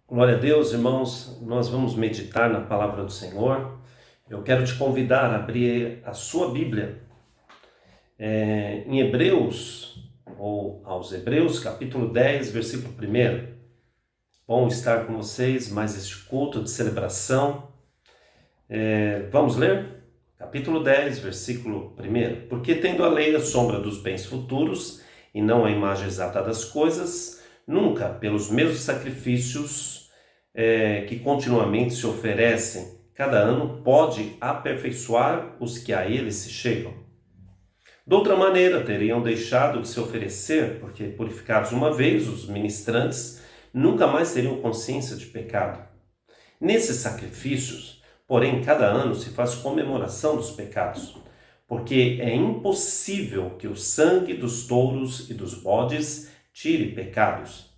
Glória a Deus, irmãos, nós vamos meditar na palavra do Senhor. Eu quero te convidar a abrir a sua Bíblia em Hebreus, ou aos Hebreus, capítulo 10, versículo 1. Bom estar com vocês, mais este culto de celebração. Vamos ler? Capítulo 10, versículo 1. Porque tendo a lei a sombra dos bens futuros, e não a imagem exata das coisas, nunca, pelos mesmos sacrifícios que continuamente se oferecem cada ano, pode aperfeiçoar os que a ele se chegam. De outra maneira, teriam deixado de se oferecer, porque purificados uma vez, os ministrantes nunca mais teriam consciência de pecado. Nesses sacrifícios, porém, cada ano se faz comemoração dos pecados, porque é impossível que o sangue dos touros e dos bodes tire pecados.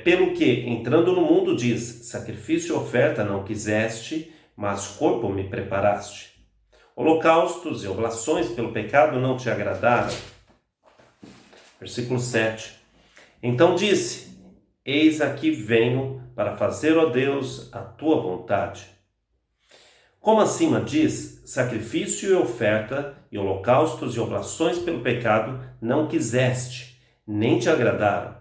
Pelo que, entrando no mundo, diz: sacrifício e oferta não quiseste, mas corpo me preparaste. Holocaustos e oblações pelo pecado não te agradaram. Versículo 7. Então disse: eis aqui venho para fazer, ó Deus, a tua vontade. Como acima diz, sacrifício e oferta, e holocaustos e oblações pelo pecado não quiseste, nem te agradaram.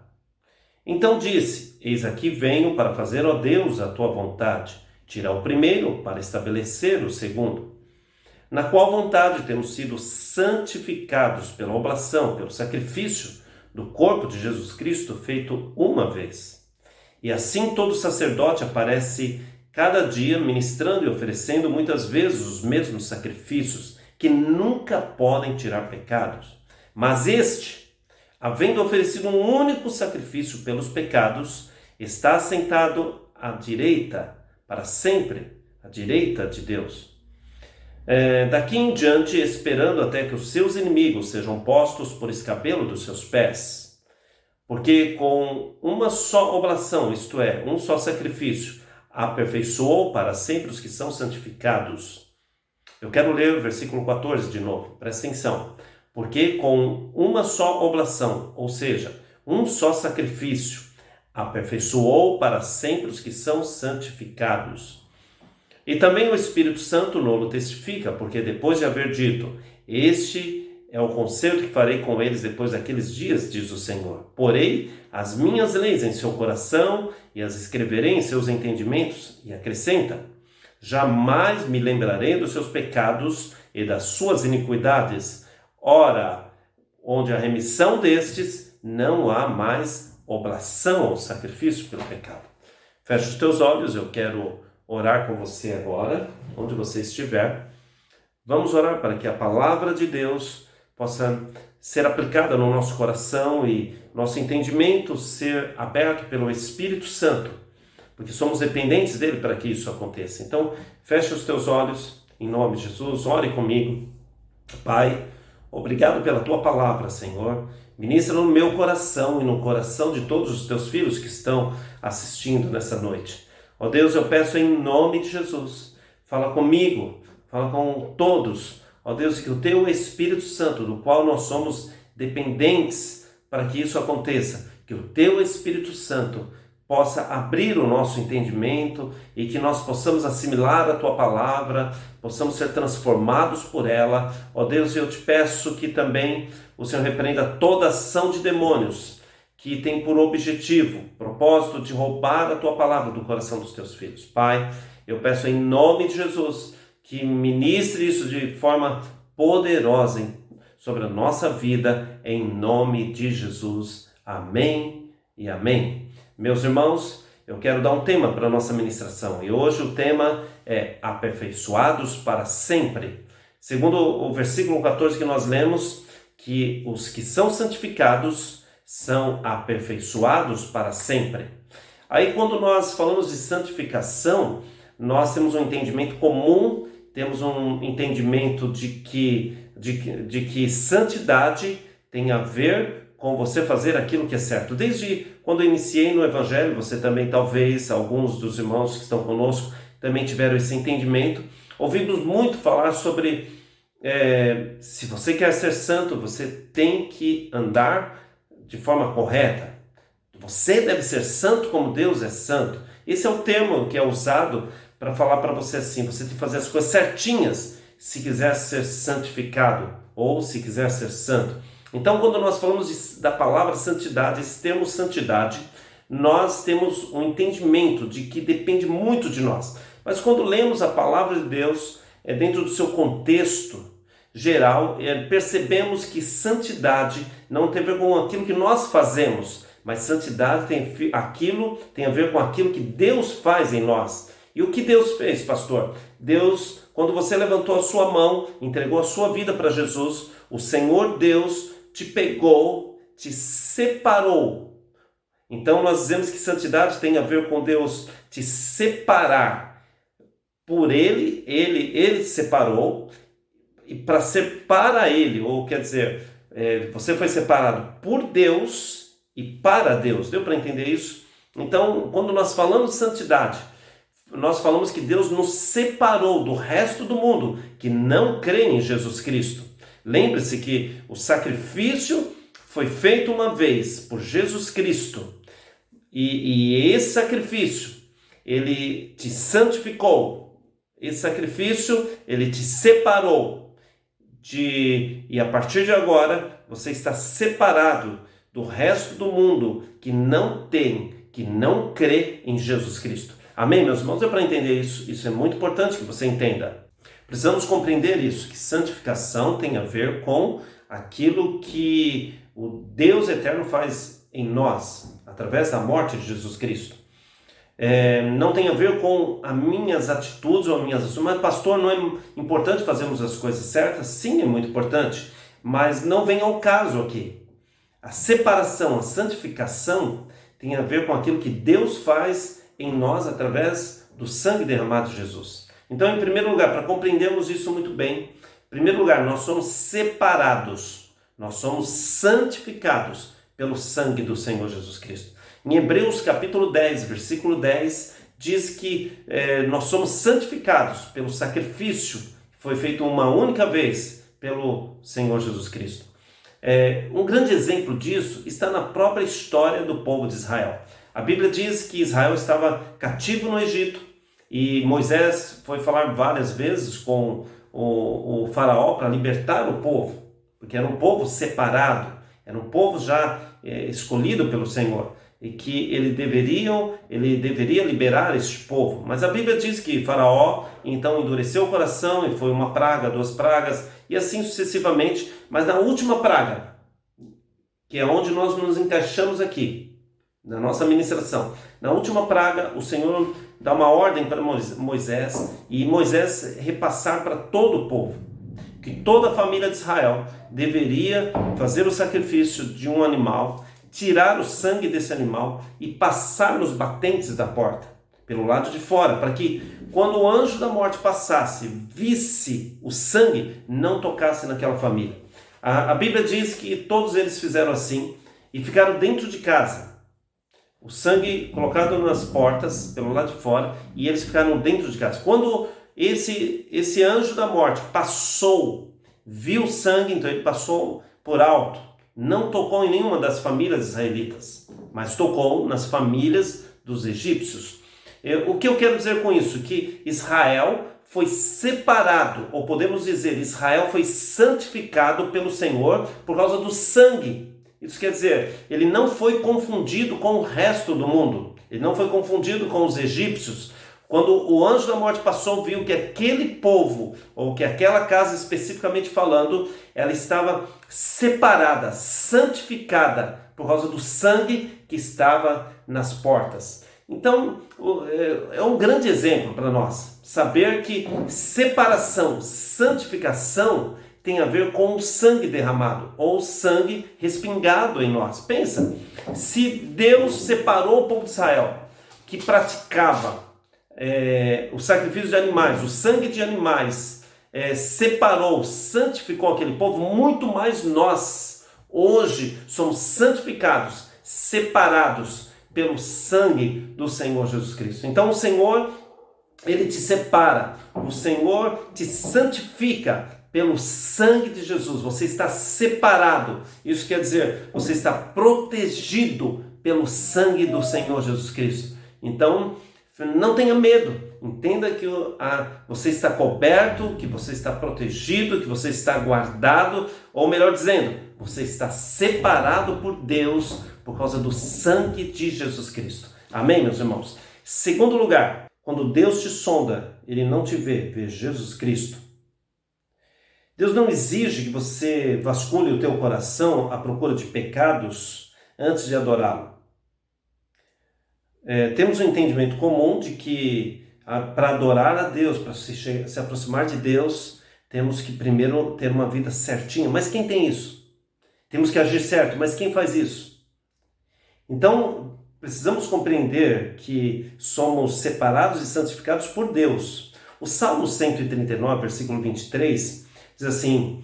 Então disse: eis aqui venho para fazer, ó Deus, a tua vontade, tirar o primeiro para estabelecer o segundo. Na qual vontade temos sido santificados pela oblação, pelo sacrifício do corpo de Jesus Cristo feito uma vez. E assim todo sacerdote aparece cada dia ministrando e oferecendo muitas vezes os mesmos sacrifícios, que nunca podem tirar pecados. Mas este, havendo oferecido um único sacrifício pelos pecados, está assentado à direita, para sempre, à direita de Deus. Daqui em diante, esperando até que os seus inimigos sejam postos por escabelo dos seus pés. Porque com uma só oblação, isto é, um só sacrifício, aperfeiçoou para sempre os que são santificados. Eu quero ler o versículo 14 de novo, presta atenção. Porque com uma só oblação, ou seja, um só sacrifício, aperfeiçoou para sempre os que são santificados. E também o Espírito Santo nolo testifica, porque depois de haver dito: este é o concerto que farei com eles depois daqueles dias, diz o Senhor. Porei as minhas leis em seu coração e as escreverei em seus entendimentos. E acrescenta: jamais me lembrarei dos seus pecados e das suas iniquidades. Ora, onde há remissão destes, não há mais oblação ou sacrifício pelo pecado. Feche os teus olhos, eu quero orar com você agora, onde você estiver. Vamos orar para que a palavra de Deus possa ser aplicada no nosso coração e nosso entendimento ser aberto pelo Espírito Santo, porque somos dependentes dele para que isso aconteça. Então, feche os teus olhos, em nome de Jesus, ore comigo. Pai, obrigado pela tua palavra, Senhor. Ministra no meu coração e no coração de todos os teus filhos que estão assistindo nessa noite. Ó Deus, eu peço em nome de Jesus, fala comigo, fala com todos. Ó Deus, que o teu Espírito Santo, do qual nós somos dependentes para que isso aconteça, que o teu Espírito Santo possa abrir o nosso entendimento e que nós possamos assimilar a tua palavra, possamos ser transformados por ela. Ó Deus, eu te peço que também o Senhor repreenda toda ação de demônios que tem por objetivo, propósito de roubar a tua palavra do coração dos teus filhos. Pai, eu peço em nome de Jesus que ministre isso de forma poderosa sobre a nossa vida, em nome de Jesus. Amém e amém. Meus irmãos, eu quero dar um tema para a nossa ministração e hoje o tema é aperfeiçoados para sempre. Segundo o versículo 14 que nós lemos, que os que são santificados são aperfeiçoados para sempre. Aí quando nós falamos de santificação, nós temos um entendimento comum, temos um entendimento de que santidade tem a ver com você fazer aquilo que é certo. Desde quando eu iniciei no Evangelho, você também, talvez, alguns dos irmãos que estão conosco, também tiveram esse entendimento. Ouvimos muito falar sobre se você quer ser santo, você tem que andar de forma correta, Você deve ser santo como Deus é santo. Esse é o termo que é usado para falar para você assim, você tem que fazer as coisas certinhas se quiser ser santificado ou se quiser ser santo. Então, quando nós falamos da palavra santidade, esse termo santidade, nós temos um entendimento de que depende muito de nós. Mas quando lemos a palavra de Deus, dentro do seu contexto geral, percebemos que santidade não tem a ver com aquilo que nós fazemos, mas santidade tem a ver com aquilo que Deus faz em nós. E o que Deus fez, pastor? Deus, quando você levantou a sua mão, entregou a sua vida para Jesus, o Senhor Deus te pegou, te separou. Então nós dizemos que santidade tem a ver com Deus te separar. Por Ele te separou, e para ser para Ele, ou quer dizer, você foi separado por Deus e para Deus. Deu para entender isso? Então, quando nós falamos de santidade, nós falamos que Deus nos separou do resto do mundo que não crê em Jesus Cristo. Lembre-se que o sacrifício foi feito uma vez por Jesus Cristo. E esse sacrifício, ele te santificou. Esse sacrifício, ele te separou. E a partir de agora, você está separado do resto do mundo que não crê em Jesus Cristo. Amém, meus irmãos? É para entender isso. Isso é muito importante que você entenda. Precisamos compreender isso, que santificação tem a ver com aquilo que o Deus eterno faz em nós, através da morte de Jesus Cristo. Não tem a ver com as minhas atitudes ou as minhas ações. Mas, pastor, não é importante fazermos as coisas certas? Sim, é muito importante, mas não vem ao caso aqui. A separação, a santificação tem a ver com aquilo que Deus faz em nós através do sangue derramado de Jesus. Então, em primeiro lugar, para compreendermos isso muito bem, em primeiro lugar, nós somos separados, nós somos santificados pelo sangue do Senhor Jesus Cristo. Em Hebreus capítulo 10, versículo 10, diz que nós somos santificados pelo sacrifício que foi feito uma única vez pelo Senhor Jesus Cristo. Um grande exemplo disso está na própria história do povo de Israel. A Bíblia diz que Israel estava cativo no Egito e Moisés foi falar várias vezes com o faraó para libertar o povo, porque era um povo separado, era um povo já escolhido pelo Senhor e que ele deveria liberar este povo. Mas a Bíblia diz que faraó então endureceu o coração e foi uma praga, 2 pragas e assim sucessivamente. Mas na última praga, que é onde nós nos encaixamos aqui, na nossa ministração, na última praga, o Senhor dá uma ordem para Moisés e Moisés repassar para todo o povo que toda a família de Israel deveria fazer o sacrifício de um animal, tirar o sangue desse animal e passar nos batentes da porta, pelo lado de fora, para que quando o anjo da morte passasse, visse o sangue, não tocasse naquela família. A Bíblia diz que todos eles fizeram assim e ficaram dentro de casa. O sangue colocado nas portas, pelo lado de fora, e eles ficaram dentro de casa. Quando esse anjo da morte passou, viu o sangue, então ele passou por alto. Não tocou em nenhuma das famílias israelitas, mas tocou nas famílias dos egípcios. O que eu quero dizer com isso? Que Israel foi separado, ou podemos dizer, Israel foi santificado pelo Senhor por causa do sangue. Isso quer dizer, ele não foi confundido com o resto do mundo, ele não foi confundido com os egípcios. Quando o anjo da morte passou, viu que aquele povo, ou que aquela casa especificamente falando, ela estava separada, santificada, por causa do sangue que estava nas portas. Então, é um grande exemplo para nós, saber que separação, santificação, tem a ver com o sangue derramado, ou sangue respingado em nós. Pensa, se Deus separou o povo de Israel, que praticava o sacrifício de animais, o sangue de animais, separou, santificou aquele povo, muito mais nós, hoje, somos santificados, separados pelo sangue do Senhor Jesus Cristo. Então o Senhor, Ele te separa, o Senhor te santifica pelo sangue de Jesus. Você está separado, isso quer dizer, você está protegido pelo sangue do Senhor Jesus Cristo. Então, não tenha medo. Entenda que você está coberto, que você está protegido, que você está guardado, ou melhor dizendo, você está separado por Deus por causa do sangue de Jesus Cristo. Amém, meus irmãos? Segundo lugar, quando Deus te sonda, Ele não te vê Jesus Cristo. Deus não exige que você vasculhe o teu coração à procura de pecados antes de adorá-lo. Temos um entendimento comum de que para adorar a Deus, para se aproximar de Deus, temos que primeiro ter uma vida certinha. Mas quem tem isso? Temos que agir certo, mas quem faz isso? Então, precisamos compreender que somos separados e santificados por Deus. O Salmo 139, versículo 23, diz assim: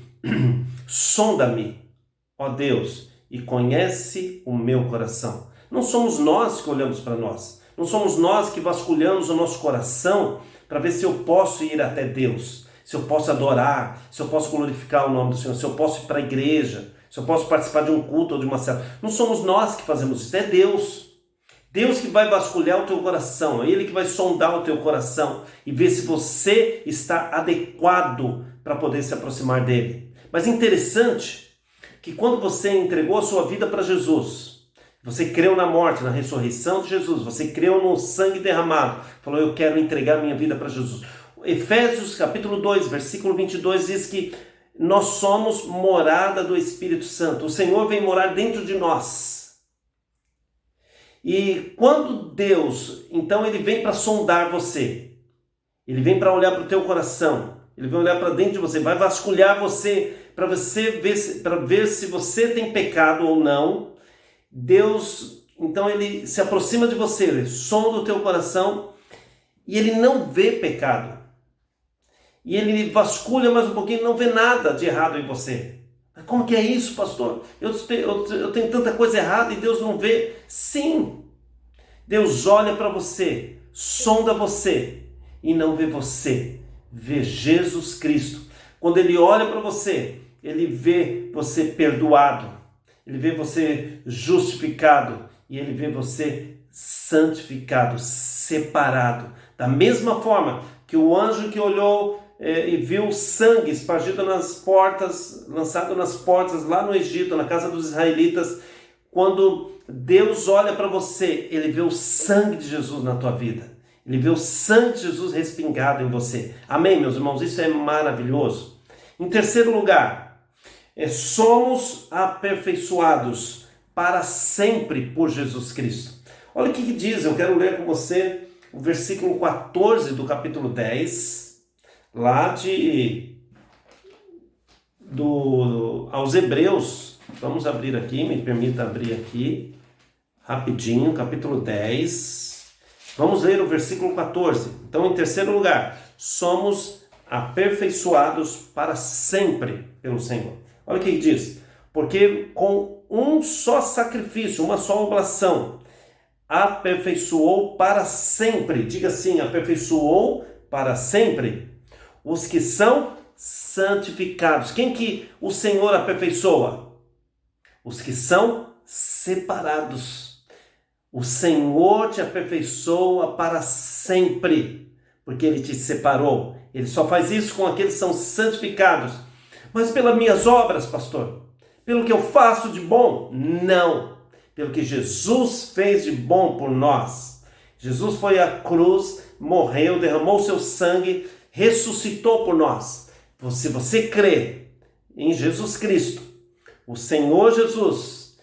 sonda-me, ó Deus, e conhece o meu coração. Não somos nós que olhamos para nós. Não somos nós que vasculhamos o nosso coração para ver se eu posso ir até Deus, se eu posso adorar, se eu posso glorificar o nome do Senhor, se eu posso ir para a igreja, se eu posso participar de um culto ou de uma célula. Não somos nós que fazemos isso, é Deus. Deus que vai vasculhar o teu coração, é Ele que vai sondar o teu coração e ver se você está adequado para poder se aproximar dEle. Mas interessante que quando você entregou a sua vida para Jesus, você creu na morte, na ressurreição de Jesus, você creu no sangue derramado, falou: eu quero entregar minha vida para Jesus. Efésios capítulo 2, versículo 22 diz que nós somos morada do Espírito Santo. O Senhor vem morar dentro de nós. E quando Deus, então Ele vem para sondar você, Ele vem para olhar para o teu coração, Ele vai olhar para dentro de você, vai vasculhar você, para ver se você tem pecado ou não. Deus, então Ele se aproxima de você, Ele sonda o teu coração e Ele não vê pecado. E Ele vasculha mais um pouquinho e não vê nada de errado em você. Mas como que é isso, pastor? Eu tenho tanta coisa errada e Deus não vê? Sim, Deus olha para você, sonda você e não vê você, vê Jesus Cristo. Quando Ele olha para você, Ele vê você perdoado. Ele vê você justificado e Ele vê você santificado, separado. Da mesma forma que o anjo que olhou e viu sangue espargido nas portas, lançado nas portas lá no Egito, na casa dos israelitas, quando Deus olha para você, Ele vê o sangue de Jesus na tua vida. Ele vê o sangue de Jesus respingado em você. Amém, meus irmãos? Isso é maravilhoso. Em terceiro lugar, somos aperfeiçoados para sempre por Jesus Cristo. Olha o que diz, eu quero ler com você o versículo 14 do capítulo 10, lá aos Hebreus. Vamos abrir aqui, me permita abrir aqui, rapidinho, capítulo 10. Vamos ler o versículo 14. Então, em terceiro lugar, somos aperfeiçoados para sempre pelo Senhor. Olha o que diz: porque com um só sacrifício, uma só oblação, aperfeiçoou para sempre, diga assim, aperfeiçoou para sempre, os que são santificados. Quem que o Senhor aperfeiçoa? Os que são separados. O Senhor te aperfeiçoa para sempre, porque Ele te separou. Ele só faz isso com aqueles que são santificados. Mas pelas minhas obras, pastor? Pelo que eu faço de bom? Não. Pelo que Jesus fez de bom por nós. Jesus foi à cruz, morreu, derramou seu sangue, ressuscitou por nós. Se você crê em Jesus Cristo, o Senhor Jesus,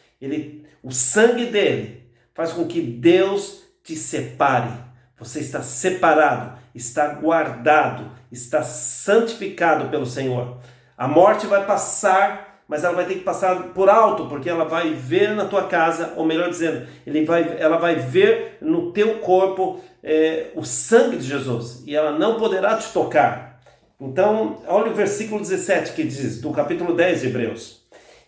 o sangue dele faz com que Deus te separe. Você está separado, está guardado, está santificado pelo Senhor. A morte vai passar, mas ela vai ter que passar por alto, porque ela vai ver na tua casa, ou melhor dizendo, ela vai ver no teu corpo o sangue de Jesus, e ela não poderá te tocar. Então, olha o versículo 17 que diz, do capítulo 10 de Hebreus: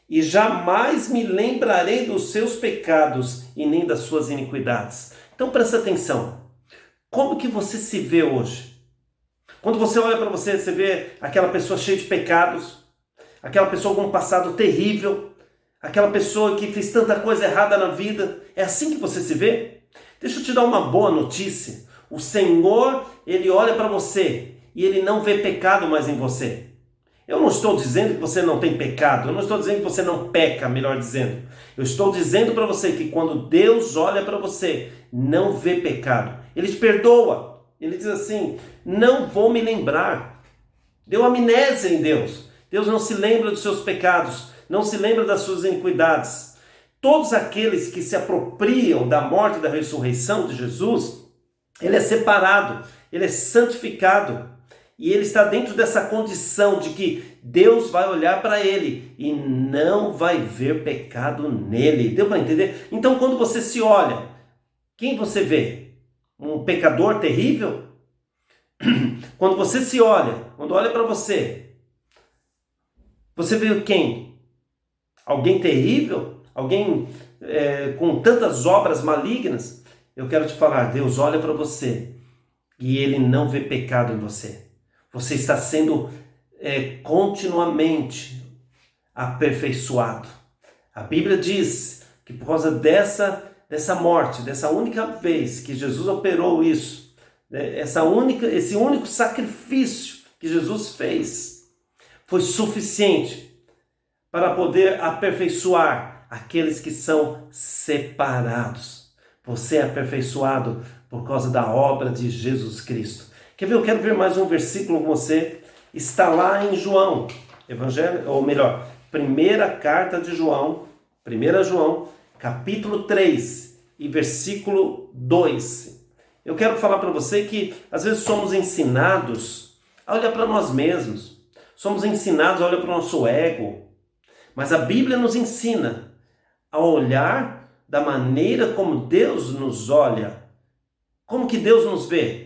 e jamais me lembrarei dos seus pecados e nem das suas iniquidades. Então presta atenção, como que você se vê hoje? Quando você olha para você, você vê aquela pessoa cheia de pecados, aquela pessoa com um passado terrível, aquela pessoa que fez tanta coisa errada na vida. É assim que você se vê? Deixa eu te dar uma boa notícia. O Senhor, Ele olha para você e Ele não vê pecado mais em você. Eu não estou dizendo que você não tem pecado, eu não estou dizendo que você não peca, melhor dizendo. Eu estou dizendo para você que quando Deus olha para você, não vê pecado. Ele te perdoa. Ele diz assim, não vou me lembrar. Deu amnésia em Deus. Deus não se lembra dos seus pecados, não se lembra das suas iniquidades. Todos aqueles que se apropriam da morte e da ressurreição de Jesus, ele é separado, ele é santificado. E ele está dentro dessa condição de que Deus vai olhar para ele e não vai ver pecado nele. Deu para entender? Então, quando você se olha, quem você vê? Um pecador terrível? Quando você se olha, quando olha para você, você vê quem? Alguém terrível? Alguém com tantas obras malignas? Eu quero te falar, Deus olha para você e ele não vê pecado em você. Você está sendo continuamente aperfeiçoado. A Bíblia diz que por causa dessa morte, dessa única vez que Jesus operou isso, esse único sacrifício que Jesus fez, foi suficiente para poder aperfeiçoar aqueles que são separados. Você é aperfeiçoado por causa da obra de Jesus Cristo. Quer ver? Eu quero ver mais um versículo com você. Está lá em João, Evangelho, ou melhor, primeira carta de João, 1 João, capítulo 3 e versículo 2. Eu quero falar para você que às vezes somos ensinados a olhar para nós mesmos. Somos ensinados a olhar para o nosso ego. Mas a Bíblia nos ensina a olhar da maneira como Deus nos olha. Como que Deus nos vê?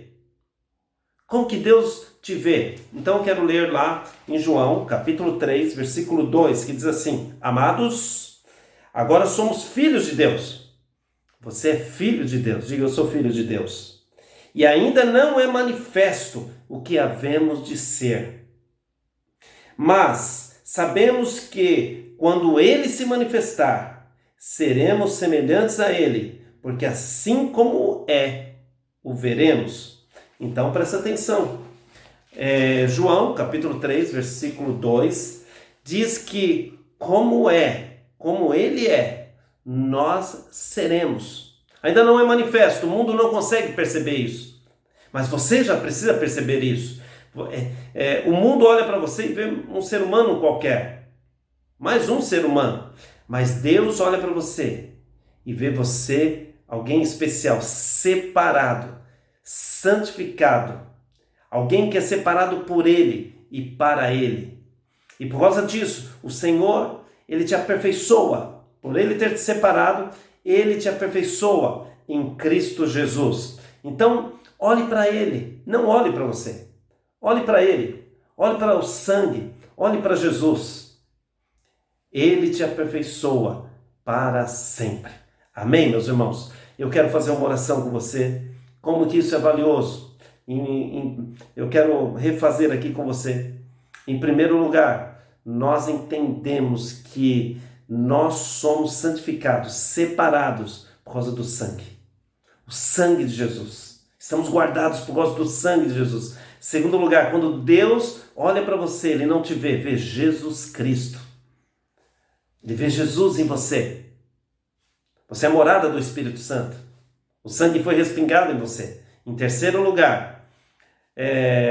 Como que Deus te vê? Então eu quero ler lá em João, capítulo 3, versículo 2, que diz assim: Amados, agora somos filhos de Deus. Você é filho de Deus. Diga, eu sou filho de Deus. E ainda não é manifesto o que havemos de ser. Mas sabemos que quando Ele se manifestar, seremos semelhantes a Ele, porque assim como é, o veremos. Então presta atenção. João, capítulo 3, versículo 2, diz que como Ele é, nós seremos. Ainda não é manifesto, o mundo não consegue perceber isso. Mas você já precisa perceber isso. O mundo olha para você e vê um ser humano qualquer. Mais um ser humano. Mas Deus olha para você e vê você alguém especial, separado, santificado, alguém que é separado por Ele e para Ele. E por causa disso, o Senhor, Ele te aperfeiçoa. Por Ele ter te separado, Ele te aperfeiçoa em Cristo Jesus. Então, olhe para Ele, não olhe para você. Olhe para Ele, olhe para o sangue, olhe para Jesus. Ele te aperfeiçoa para sempre. Amém, meus irmãos? Eu quero fazer uma oração com você. Como que isso é valioso? Eu quero refazer aqui com você. Em primeiro lugar, nós entendemos que nós somos santificados, separados por causa do sangue. O sangue de Jesus. Estamos guardados por causa do sangue de Jesus. Segundo lugar, quando Deus olha para você, Ele não te vê Jesus Cristo. Ele vê Jesus em você. Você é morada do Espírito Santo. O sangue foi respingado em você. Em terceiro lugar,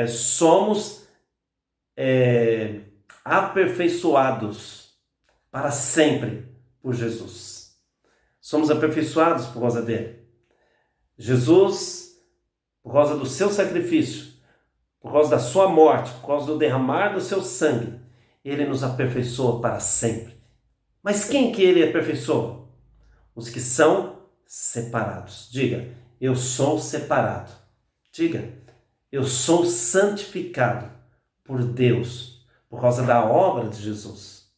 somos aperfeiçoados para sempre por Jesus. Somos aperfeiçoados por causa dele. Jesus, por causa do seu sacrifício, por causa da sua morte, por causa do derramar do seu sangue, ele nos aperfeiçoa para sempre. Mas quem que ele aperfeiçoa? Os que são separados. Diga, eu sou separado. Diga, eu sou santificado por Deus, por causa da obra de Jesus.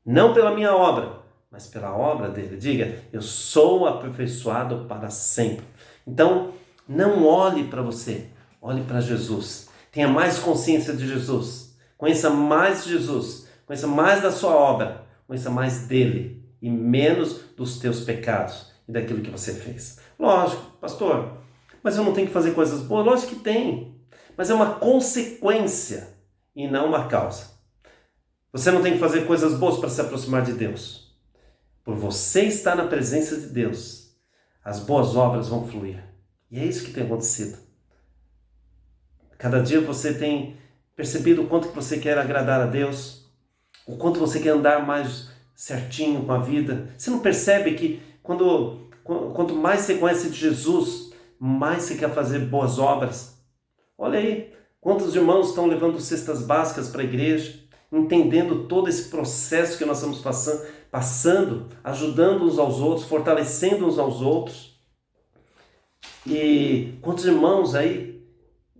Não pela minha obra, mas pela obra dele. Diga, eu sou aperfeiçoado para sempre. Então, não olhe para você, olhe para Jesus. Tenha mais consciência de Jesus. Conheça mais Jesus. Conheça mais da sua obra. conheça mais dele e menos dos teus pecados e daquilo que você fez. Lógico, pastor, mas eu não tenho que fazer coisas boas? Lógico que tem, mas é uma consequência e não uma causa. Você não tem que fazer coisas boas para se aproximar de Deus. Por você estar na presença de Deus, as boas obras vão fluir. E é isso que tem acontecido. Cada dia você tem percebido o quanto que você quer agradar a Deus, o quanto você quer andar mais certinho com a vida. Você não percebe que quanto mais você conhece de Jesus, mais você quer fazer boas obras? Olha aí, quantos irmãos estão levando cestas básicas para a igreja, entendendo todo esse processo que nós estamos passando, ajudando uns aos outros, fortalecendo uns aos outros. E quantos irmãos aí,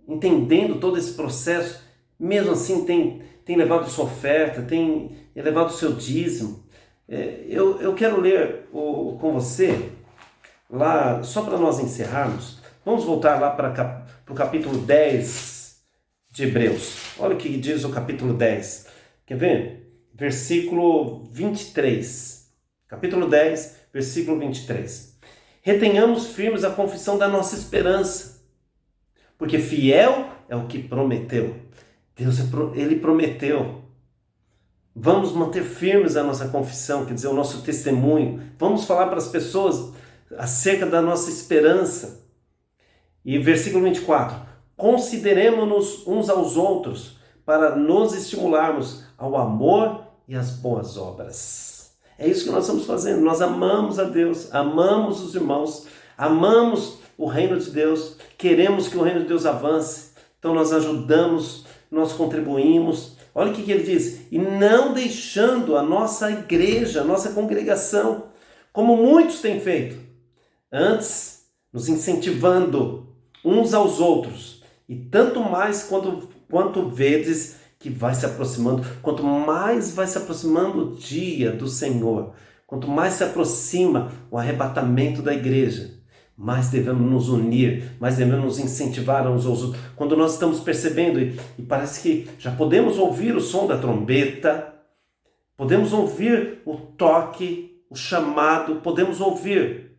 entendendo todo esse processo, mesmo assim tem levado sua oferta, tem levado o seu dízimo. Eu quero ler com você, lá, só para nós encerrarmos, vamos voltar lá para o capítulo 10 de Hebreus. Olha o que diz o capítulo 10. Quer ver? Versículo 23. Capítulo 10, versículo 23. Retenhamos firmes a confissão da nossa esperança, porque fiel é o que prometeu. Deus, Ele prometeu. Vamos manter firmes a nossa confissão, quer dizer, o nosso testemunho. Vamos falar para as pessoas acerca da nossa esperança. E versículo 24. Consideremos-nos uns aos outros para nos estimularmos ao amor e às boas obras. É isso que nós estamos fazendo. Nós amamos a Deus, amamos os irmãos, amamos o reino de Deus, queremos que o reino de Deus avance. Então nós ajudamos, nós contribuímos. Olha o que ele diz. E não deixando a nossa igreja, a nossa congregação, como muitos têm feito. Antes, nos incentivando uns aos outros. E tanto mais quanto vedes que vai se aproximando, quanto mais vai se aproximando o dia do Senhor, quanto mais se aproxima o arrebatamento da igreja, mais devemos nos unir, mais devemos nos incentivar uns aos outros. Quando nós estamos percebendo, e parece que já podemos ouvir o som da trombeta, podemos ouvir o toque, o chamado, podemos ouvir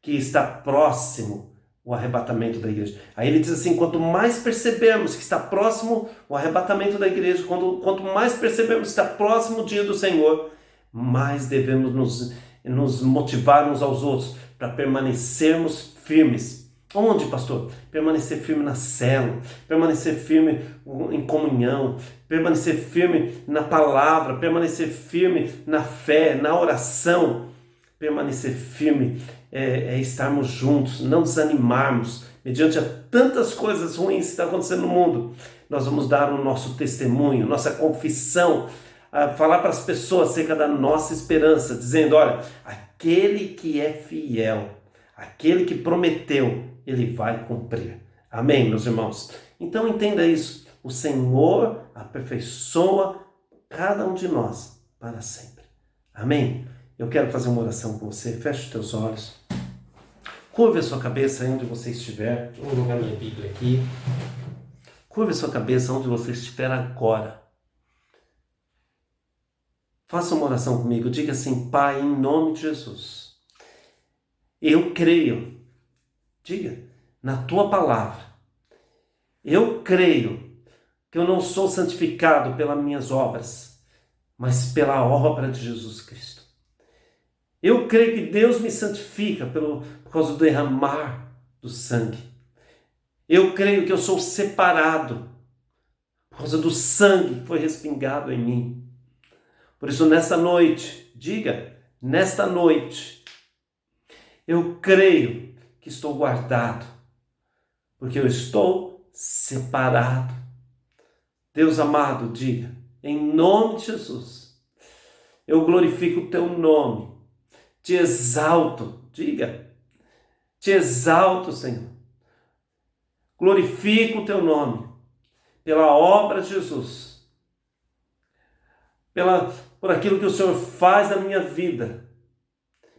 que está próximo o arrebatamento da igreja. Aí ele diz assim, quanto mais percebemos que está próximo o arrebatamento da igreja, quanto mais percebemos que está próximo o dia do Senhor, mais devemos nos motivar uns aos outros para permanecermos firmes. Onde, pastor? Permanecer firme na célula, permanecer firme em comunhão, permanecer firme na palavra, permanecer firme na fé, na oração. Permanecer firme é estarmos juntos, não desanimarmos, mediante a tantas coisas ruins que estão acontecendo no mundo. Nós vamos dar o nosso testemunho, nossa confissão, falar para as pessoas acerca da nossa esperança, dizendo, olha, aquele que é fiel, aquele que prometeu, ele vai cumprir. Amém, meus irmãos? Então entenda isso, o Senhor aperfeiçoa cada um de nós para sempre. Amém? Eu quero fazer uma oração com você. Feche os teus olhos. Curve a sua cabeça aí onde você estiver. Vou jogar minha Bíblia aqui. Curve a sua cabeça onde você estiver agora. Faça uma oração comigo. Diga assim, Pai, em nome de Jesus, eu creio. Diga, na Tua palavra. Eu creio que eu não sou santificado pelas minhas obras, mas pela obra de Jesus Cristo. Eu creio que Deus me santifica por causa do derramar do sangue. Eu creio que eu sou separado por causa do sangue que foi respingado em mim. Por isso, nesta noite, diga, nesta noite, eu creio que estou guardado, porque eu estou separado. Deus amado, diga, em nome de Jesus, eu glorifico o Teu nome. Te exalto, diga, te exalto, Senhor. Glorifico o Teu nome, pela obra de Jesus, por aquilo que o Senhor faz na minha vida,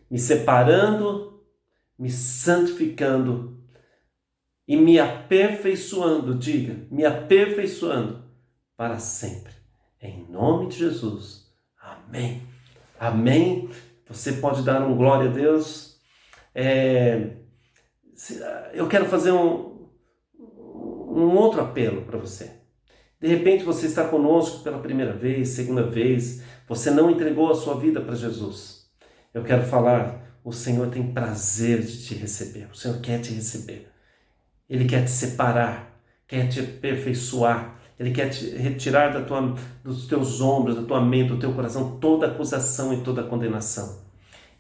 me separando, me santificando e me aperfeiçoando, diga, me aperfeiçoando para sempre. Em nome de Jesus. Amém. Amém? Você pode dar um glória a Deus? É, eu quero fazer um outro apelo para você. De repente você está conosco pela primeira vez, segunda vez, você não entregou a sua vida para Jesus. Eu quero falar, o Senhor tem prazer de te receber, o Senhor quer te receber. Ele quer te separar, quer te aperfeiçoar, Ele quer te retirar dos teus ombros, da tua mente, do teu coração, toda acusação e toda condenação.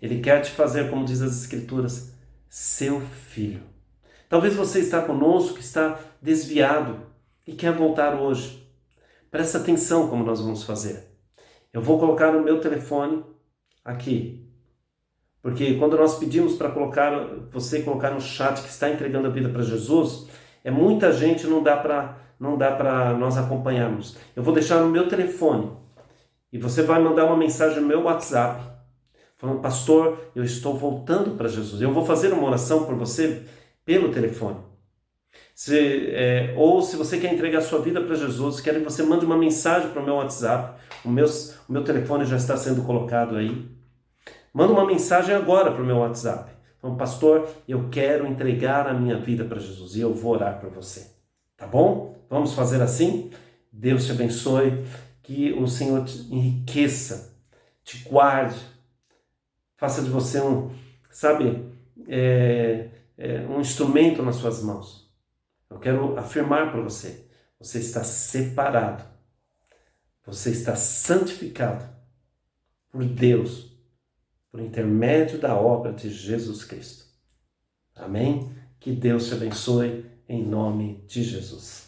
Ele quer te fazer, como diz as Escrituras, seu filho. Talvez você está conosco, que está desviado e quer voltar hoje. Presta atenção como nós vamos fazer. Eu vou colocar o meu telefone aqui, porque quando nós pedimos para você colocar no chat que está entregando a vida para Jesus, é muita gente, não dá para nós acompanharmos. Eu vou deixar no meu telefone e você vai mandar uma mensagem no meu WhatsApp, falando: pastor, eu estou voltando para Jesus. Eu vou fazer uma oração por você pelo telefone. Ou se você quer entregar a sua vida para Jesus, quero que você mande uma mensagem para o meu WhatsApp. O meu telefone já está sendo colocado aí. Manda uma mensagem agora para o meu WhatsApp. Então, pastor, eu quero entregar a minha vida para Jesus e eu vou orar por você. Tá bom? Vamos fazer assim? Deus te abençoe, que o Senhor te enriqueça, te guarde, faça de você um instrumento nas suas mãos. Eu quero afirmar para você, você está separado, você está santificado por Deus, por intermédio da obra de Jesus Cristo. Amém? Que Deus te abençoe em nome de Jesus.